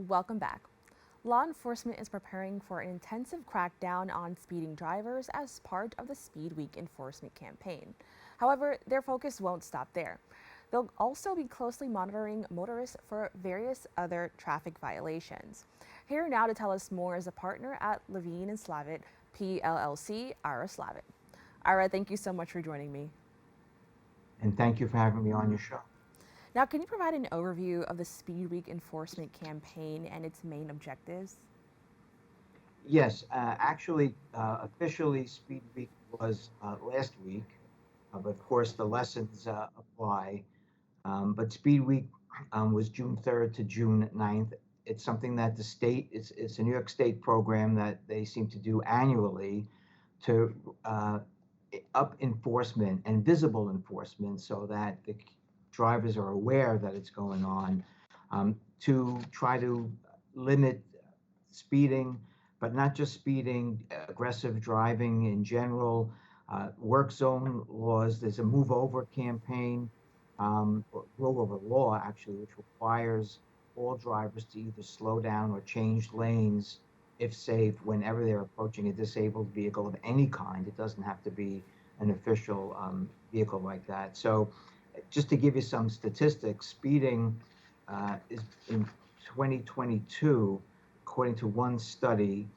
Welcome back. Law enforcement is preparing for an intensive crackdown on speeding drivers as part of the Speed Week enforcement campaign. However, their focus won't stop there. They'll also be closely monitoring motorists for various other traffic violations. Here now to tell us more is a partner at Levine Slavit, PLLC, Ira Slavit. Ira, thank you so much for joining me. And thank you for having me on your show. Now, can you provide an overview of the Speed Week enforcement campaign and its main objectives? Yes, officially, Speed Week was last week, but of course the lessons apply. But Speed Week was June 3rd to June 9th. It's something that the state, it's a New York State program that they seem to do annually to up enforcement and visible enforcement so that the drivers are aware that it's going on, to try to limit speeding, but not just speeding, aggressive driving in general, work zone laws. There's a move over campaign, or move over law actually, which requires all drivers to either slow down or change lanes if safe whenever they're approaching a disabled vehicle of any kind. It doesn't have to be an official vehicle like that. So just to give you some statistics, speeding is in 2022, according to one study,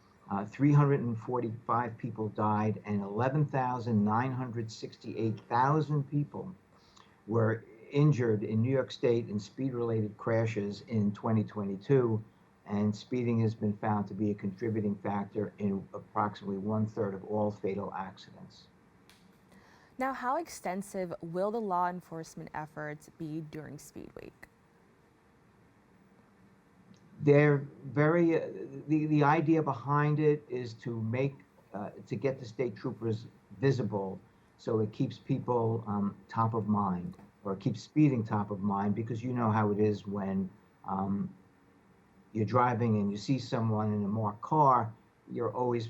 345 people died and 11,968 people were injured in New York State in speed-related crashes in 2022. And speeding has been found to be a contributing factor in approximately 1/3 of all fatal accidents. Now, how extensive will the law enforcement efforts be during Speed Week? They're very the idea behind it is to make to get the state troopers visible, so it keeps people top of mind, or it keeps speeding top of mind, because you know how it is when um, you're driving and you see someone in a marked car. You're always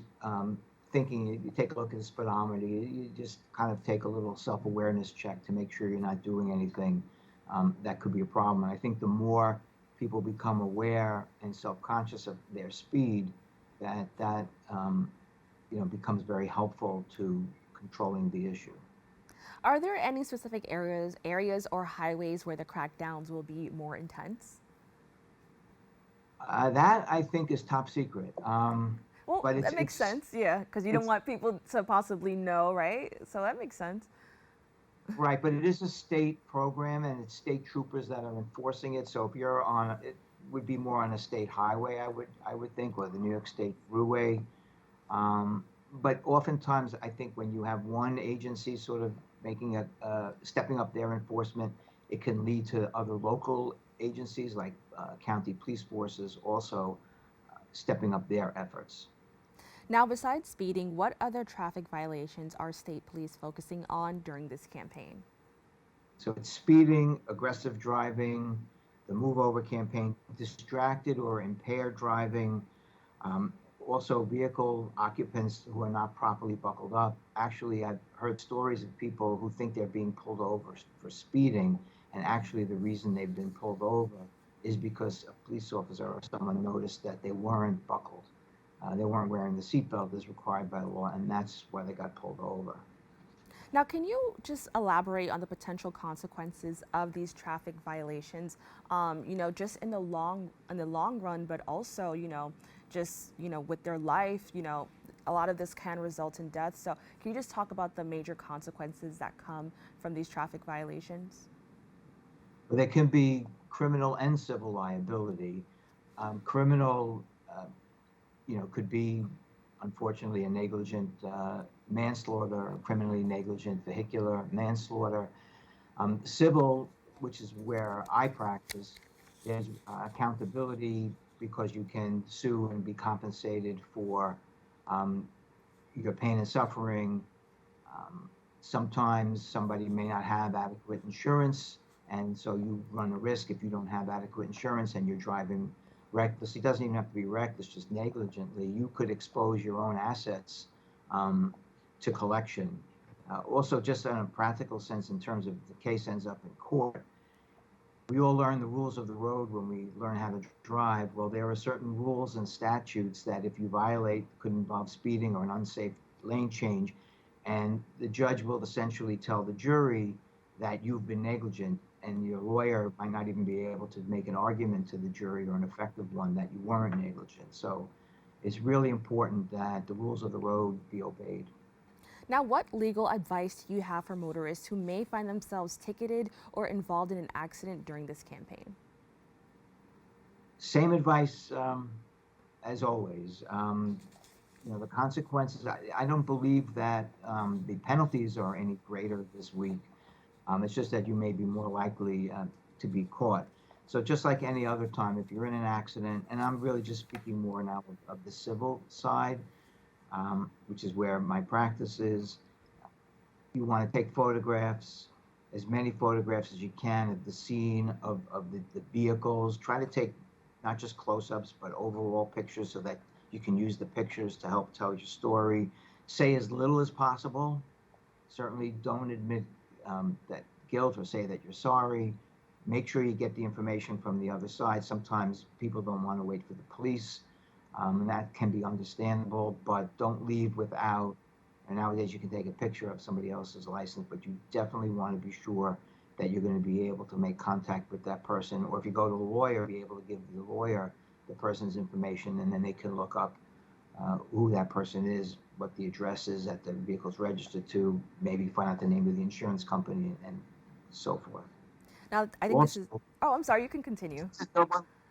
thinking. You take a look at the speedometer. You just kind of take a little self-awareness check to make sure you're not doing anything that could be a problem. And I think the more people become aware and self-conscious of their speed, that becomes very helpful to controlling the issue. Are there any specific areas or highways where the crackdowns will be more intense? That I think is top secret. Well, But that makes sense, yeah, because you don't it's want people to possibly know, right? So that makes sense. right, but it is a state program, and it's state troopers that are enforcing it. So if you're on, it would be more on a state highway, I would think, or the New York State Thruway. But oftentimes, I think when you have one agency sort of making stepping up their enforcement, it can lead to other local agencies like county police forces also stepping up their efforts. Now, besides speeding, what other traffic violations are state police focusing on during this campaign? So it's speeding, aggressive driving, the move over campaign, distracted or impaired driving, um, also vehicle occupants who are not properly buckled up. Actually, I've heard stories of people who think they're being pulled over for speeding, and actually the reason they've been pulled over is because a police officer or someone noticed that they weren't buckled. They weren't wearing the seatbelt as required by law, and that's why they got pulled over. Now, can you just elaborate on the potential consequences of these traffic violations? Just in the long run, but also, just with their life. A lot of this can result in death. So, can you just talk about the major consequences that come from these traffic violations? There can be criminal and civil liability. Criminal, could be, unfortunately, a negligent manslaughter, criminally negligent vehicular manslaughter. Civil, which is where I practice, there's accountability because you can sue and be compensated for um, your pain and suffering. Um, Sometimes somebody may not have adequate insurance, and so you run a risk if you don't have adequate insurance and you're driving recklessly. It doesn't even have to be reckless, just negligently. You could expose your own assets um, to collection. Also, just in a practical sense, in terms of the case ends up in court, We all learn the rules of the road when we learn how to drive. Well, there are certain rules and statutes that if you violate could involve speeding or an unsafe lane change. And the judge will essentially tell the jury that you've been negligent, and your lawyer might not even be able to make an argument to the jury, or an effective one, that you weren't negligent. So it's really important that the rules of the road be obeyed. Now, what legal advice do you have for motorists who may find themselves ticketed or involved in an accident during this campaign? Same advice as always. The consequences, I don't believe that the penalties are any greater this week. It's just that you may be more likely to be caught. So just like any other time, if you're in an accident, and I'm really just speaking more now of the civil side, which is where my practice is, you want to take photographs, as many photographs as you can of the scene of the vehicles. Try to take not just close-ups, but overall pictures so that you can use the pictures to help tell your story. Say as little as possible. Certainly don't admit that guilt or say that you're sorry. Make sure you get the information from the other side. Sometimes people don't want to wait for the police, and that can be understandable, but don't leave without, and nowadays you can take a picture of somebody else's license, but you definitely want to be sure that you're going to be able to make contact with that person, or if you go to a lawyer, be able to give the lawyer the person's information, and then they can look up who that person is, what the address is that the vehicle's registered to, maybe find out the name of the insurance company, and so forth. Now, I think this is. Also, Oh, I'm sorry, you can continue.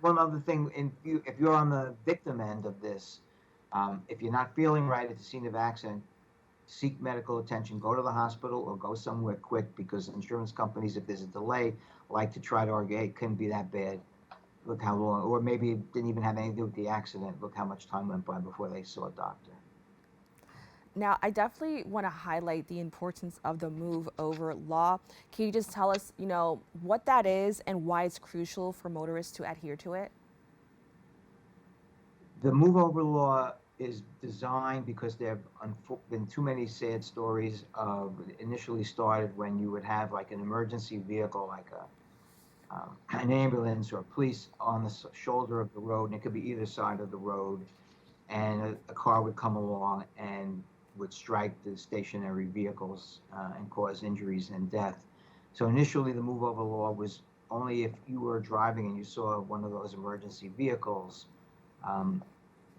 one other thing, if you're on the victim end of this, if you're not feeling right at the scene of accident, seek medical attention, go to the hospital or go somewhere quick, because insurance companies, if there's a delay, like to try to argue, hey, it couldn't be that bad. Look how long, or maybe it didn't even have anything to do with the accident. Look how much time went by before they saw a doctor. Now, I definitely want to highlight the importance of the move over law. Can you just tell us, what that is and why it's crucial for motorists to adhere to it? The move over law is designed because there have been too many sad stories of, initially started when you would have like an emergency vehicle, like an ambulance or police on the shoulder of the road, and it could be either side of the road, and a car would come along and would strike the stationary vehicles and cause injuries and death. So initially, the move over law was only if you were driving and you saw one of those emergency vehicles, um,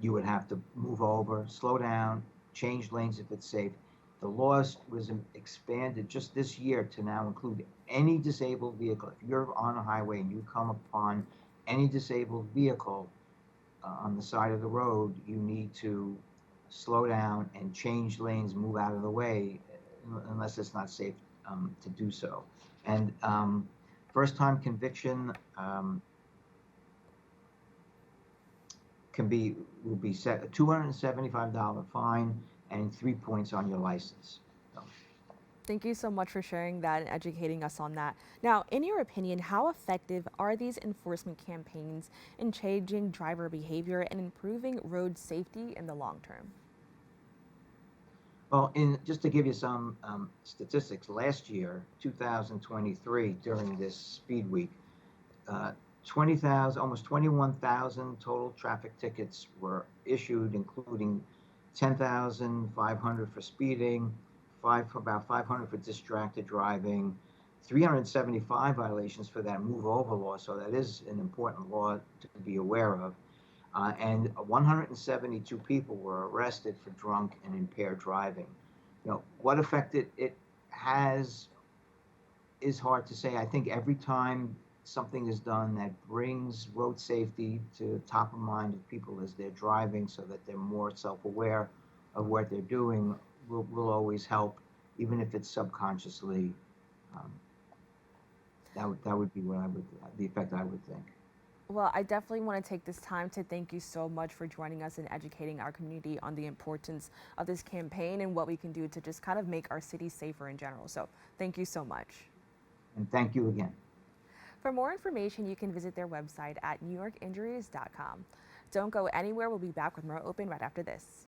you would have to move over, slow down, change lanes if it's safe. The law was expanded just this year to now include any disabled vehicle. If you're on a highway and you come upon any disabled vehicle on the side of the road, you need to slow down and change lanes, move out of the way, unless it's not safe to do so. And first time conviction will be set a $275 fine and 3 points on your license. So, Thank you so much for sharing that and educating us on that. Now, in your opinion, how effective are these enforcement campaigns in changing driver behavior and improving road safety in the long term? well, just to give you some statistics, last year, 2023, during this speed week, uh, 20,000, almost 21,000 total traffic tickets were issued, including 10,500 for speeding, about 500 for distracted driving, 375 violations for that move over law. So that is an important law to be aware of. And 172 people were arrested for drunk and impaired driving. What effect it has is hard to say. I think every time something is done that brings road safety to top of mind of people as they're driving, so that they're more self-aware of what they're doing, will always help, even if it's subconsciously. Um, that would be the effect I would think. Well, I definitely want to take this time to thank you so much for joining us and educating our community on the importance of this campaign and what we can do to just kind of make our city safer in general. So, thank you so much. And thank you again. For more information, you can visit their website at newyorkinjuries.com. Don't go anywhere. We'll be back with more Open right after this.